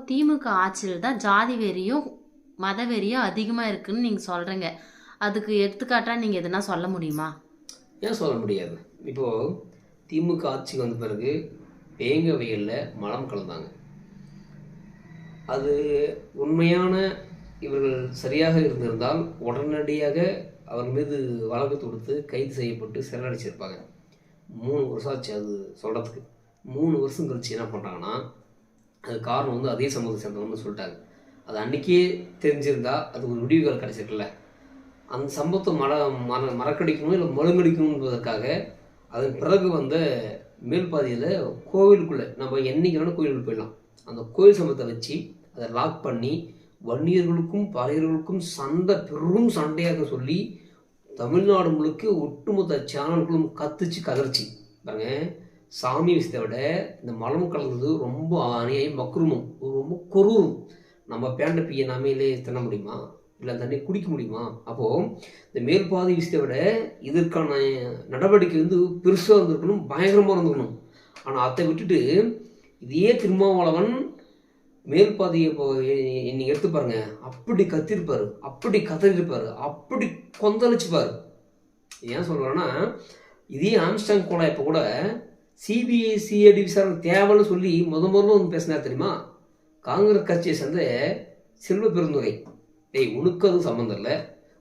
திமுக ஆட்சியில் தான் ஜாதி வெறியும் மத வெறியும் அதிகமாக இருக்குன்னு நீங்கள் சொல்கிறீங்க. அதுக்கு எடுத்துக்காட்டாக நீங்கள் எதுனா சொல்ல முடியுமா? ஏன் சொல்ல முடியாது? இப்போது திமுக ஆட்சிக்கு வந்த பிறகு வேங்க வயலில் மலம் கலந்தாங்க. அது உண்மையான இவர்கள் சரியாக இருந்திருந்தால் உடனடியாக அவர் மீது வழக்கு தொடுத்து கைது செய்யப்பட்டு சிறையடைச்சிருப்பாங்க. 3 வருஷம் ஆச்சு அது சொல்கிறதுக்கு. 3 வருஷம் கழிச்சு என்ன பண்ணுறாங்கன்னா, அது காரணம் வந்து அதே சமூகத்தை சேர்ந்தவங்கன்னு சொல்லிட்டாங்க. அது அன்றைக்கே தெரிஞ்சிருந்தா அது ஒரு விடிவுகால் கிடச்சிருக்குல்ல. அந்த சம்பவத்தை மறக்கடிக்கணும் இல்லை மழுங்கடிக்கணும் என்பதற்காக அதன் பிறகு வந்த மேல்பாதியில் கோவிலுக்குள்ளே நம்ம என்றைக்கு வேணால் கோயிலுக்கு போயிடலாம். அந்த கோயில் சம்பவத்தை வச்சு அதை லாக் பண்ணி வன்னியர்களுக்கும் பாளையர்களுக்கும் பெரும் சண்டையாக சொல்லி தமிழ்நாடு முழுக்க ஒட்டுமொத்த சேனல்களும் கத்துச்சு கதர்ச்சி பாருங்க. சாமி விஷயத்தை விட இந்த மலம் கலந்தது ரொம்ப அநியாயம், மக்ரூமம், ரொம்ப கொரூரம். நம்ம பேண்ட பைய நாமையிலே தின்ன முடியுமா? இல்லை தண்ணி குடிக்க முடியுமா? அப்போது இந்த மேல்பாதி விஷயத்தை விட இதற்கான நடவடிக்கை வந்து பெருசாக இருந்திருக்கணும், பயங்கரமாக இருந்திருக்கணும். ஆனால் அதை விட்டுட்டு இதே திருமாவளவன் மேல்பாதியை இப்போ இன்னைக்கு எடுத்து பாருங்க, அப்படி கத்திருப்பாரு, அப்படி கதறிருப்பாரு, அப்படி கொந்தளிச்சுப்பாரு. ஏன் சொல்கிறேன்னா, இதே ஆம்ஸ்டாங் கூட இப்போ கூட சிபிஐசிஐடி விசாரணை தேவைன்னு சொல்லி முதல்ல வந்து பேசினார் தெரியுமா? காங்கிரஸ் கட்சியை சேர்ந்த செல்வ பெருந்துரை. உனக்கு அது சம்மந்தம் இல்லை,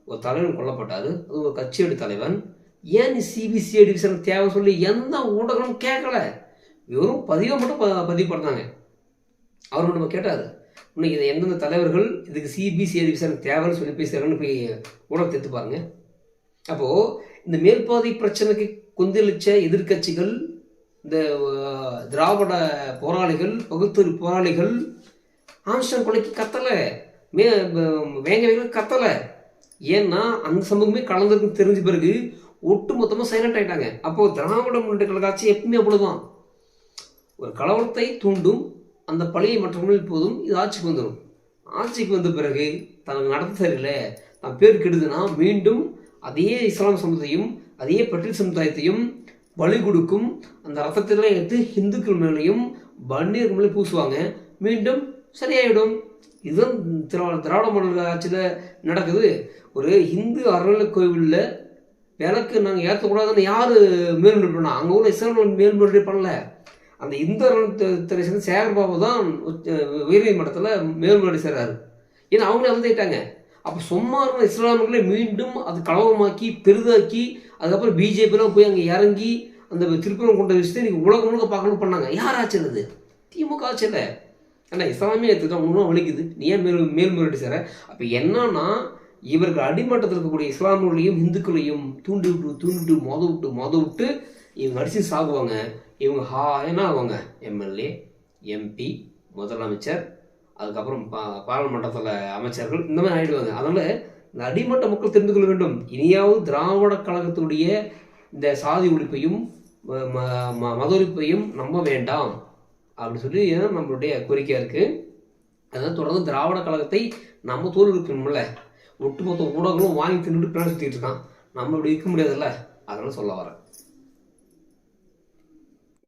ஒரு தலைவன் கொல்லப்பட்டாரு, அது ஒரு கட்சியோட தலைவன், ஏன் நீ சிபிசிஐடி விசாரணை தேவை சொல்லி எந்த ஊடகமும் கேட்கல. வெறும் பதிவை மட்டும் பதிவு பண்ணாங்க. அவர் நம்ம கேட்டார், இன்னைக்கு இதை எந்தெந்த தலைவர்கள் இதுக்கு சிபிசிஐடி விசாரணை தேவைன்னு சொல்லி பேசுகிறாங்கன்னு போய் ஊடகத்தை எடுத்து பாருங்க. அப்போது இந்த மேல்பாதி பிரச்சனைக்கு கொந்தளிச்ச எதிர்கட்சிகள், இந்த திராவிட போராளிகள், பகுத்தறி போராளிகள் ஆம்ஸ்டாங் கொலைக்கு கத்தலை, வேங்க கத்தலை. ஏன்னா அந்த சமூகமே கலந்துருக்கு தெரிஞ்ச பிறகு ஒட்டு மொத்தமாக சைலண்ட் ஆகிட்டாங்க. அப்போது திராவிட முன்னேற்ற கழக ஆட்சி எப்பவுமே அப்படிதான், ஒரு கலவரத்தை தூண்டும், அந்த பழியை மற்றவர்கள் போதும் இது ஆட்சிக்கு வந்துடும். ஆட்சிக்கு வந்த பிறகு தனக்கு நடத்த சரியில்லை, தான் பேர் கெடுதுன்னா மீண்டும் அதே இஸ்லாம் சமுதாயத்தையும் அதே பட்டியல் சமுதாயத்தையும் பலி கொடுக்கும். அந்த ரத்தத்திலாம் எடுத்து இந்துக்கள் மேலேயும் வன்னியர் மேலே பூசுவாங்க, மீண்டும் சரியாயிடும். இதுதான் திராவிட மாடல் ஆட்சியில் நடக்குது. ஒரு இந்து அறநிலை கோவிலில் விளக்கு நாங்கள் ஏற்றக்கூடாதுன்னு யார் மேல்முறை பண்ணால்? அங்கே உள்ள இஸ்லாம் மேல்முறை பண்ணல. அந்த இந்து அறநிலையத்துறை சேர்ந்த சேகர்பாபு தான் உயர்நீதிமன்றத்தில் மேல்முறை செய்கிறாரு. ஏன்னா அவங்களே வந்துட்டாங்க. அப்போ சும்மா இருந்த இஸ்லாமியர்களை மீண்டும் அது கலவரமாக்கி பெரிதாக்கி அதுக்கப்புறம் பிஜேபிலாம் போய் அங்கே இறங்கி அந்த திருப்பரம் கொண்ட விஷயத்தை நீங்கள் உலகம் முழுக்க பார்க்கணும் பண்ணாங்க. யார் ஆட்சியில்? அது திமுக ஆட்சியில். ஏன்னா இஸ்லாமிய எடுத்துக்கிட்டா ஒன்றும் வலிக்குது, நீ ஏன் மேல்முறையீடு செய்கிற? அப்போ என்னன்னா, இவர்கள் அடிமட்டத்தில் இருக்கக்கூடிய இஸ்லாமியர்களையும் இந்துக்களையும் தூண்டிவிட்டு மொத விட்டு இவங்க அடிச்சு சாகுவாங்க. இவங்க என்ன ஆகுவாங்க? எம்எல்ஏ, எம்பி, முதலமைச்சர், அதுக்கப்புறம் பாராளுமன்றத்தில் அமைச்சர்கள், இந்த மாதிரி ஆகிடுவாங்க. அதனால் இந்த அடிமட்ட மக்கள் தெரிந்து கொள்ள வேண்டும், இனியாவது திராவிட கழகத்துடைய இந்த சாதி ஒழிப்பையும் மத ஒழிப்பையும் நம்ப வேண்டாம் அப்படின்னு சொல்லி நம்மளுடைய கோரிக்கையாக இருக்குது. அதனால் தொடர்ந்து திராவிட கழகத்தை நம்ம தோல் இருக்கணும்ல. ஒட்டுமொத்த ஊடகங்களும் வாங்கி தின்னுட்டு பின்னாடி சுற்றிட்டு இருக்கான், நம்ம இப்படி இருக்க முடியாதுல்ல, அதனால சொல்ல வரேன்.